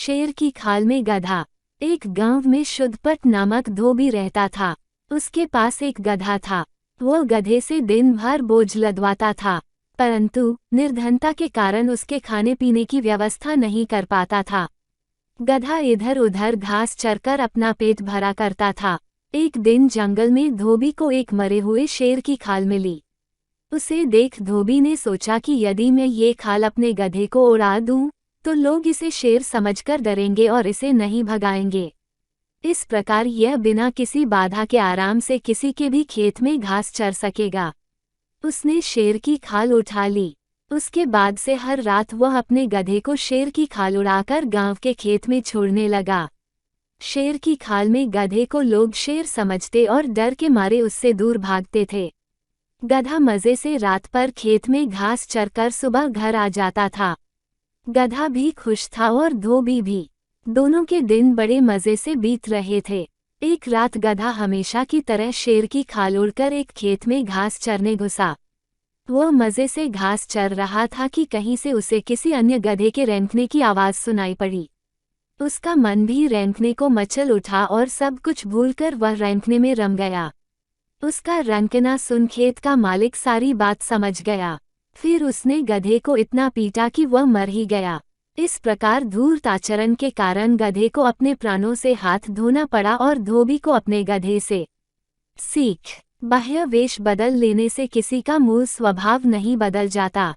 शेर की खाल में गधा। एक गांव में शुद्धपट नामक धोबी रहता था। उसके पास एक गधा था। वो गधे से दिन भर बोझ लदवाता था, परंतु निर्धनता के कारण उसके खाने पीने की व्यवस्था नहीं कर पाता था। गधा इधर उधर घास चरकर अपना पेट भरा करता था। एक दिन जंगल में धोबी को एक मरे हुए शेर की खाल मिली। उसे देख धोबी ने सोचा कि यदि मैं ये खाल अपने गधे को उड़ा दूं, तो लोग इसे शेर समझकर डरेंगे और इसे नहीं भगाएंगे। इस प्रकार यह बिना किसी बाधा के आराम से किसी के भी खेत में घास चर सकेगा। उसने शेर की खाल उठा ली। उसके बाद से हर रात वह अपने गधे को शेर की खाल उड़ाकर गांव के खेत में छोड़ने लगा। शेर की खाल में गधे को लोग शेर समझते और डर के मारे उससे दूर भागते थे। गधा मजे से रात पर खेत में घास चरकर सुबह घर आ जाता था। गधा भी खुश था और धोबी भी। दोनों के दिन बड़े मजे से बीत रहे थे। एक रात गधा हमेशा की तरह शेर की खाल उड़कर एक खेत में घास चरने घुसा। वह मजे से घास चर रहा था कि कहीं से उसे किसी अन्य गधे के रेंकने की आवाज सुनाई पड़ी। उसका मन भी रेंकने को मचल उठा और सब कुछ भूलकर वह रेंकने में रम गया। उसका रेंकना सुन खेत का मालिक सारी बात समझ गया। फिर उसने गधे को इतना पीटा कि वह मर ही गया। इस प्रकार धूर्त आचरण के कारण गधे को अपने प्राणों से हाथ धोना पड़ा और धोबी को अपने गधे से। सीख: बाह्य वेश बदल लेने से किसी का मूल स्वभाव नहीं बदल जाता।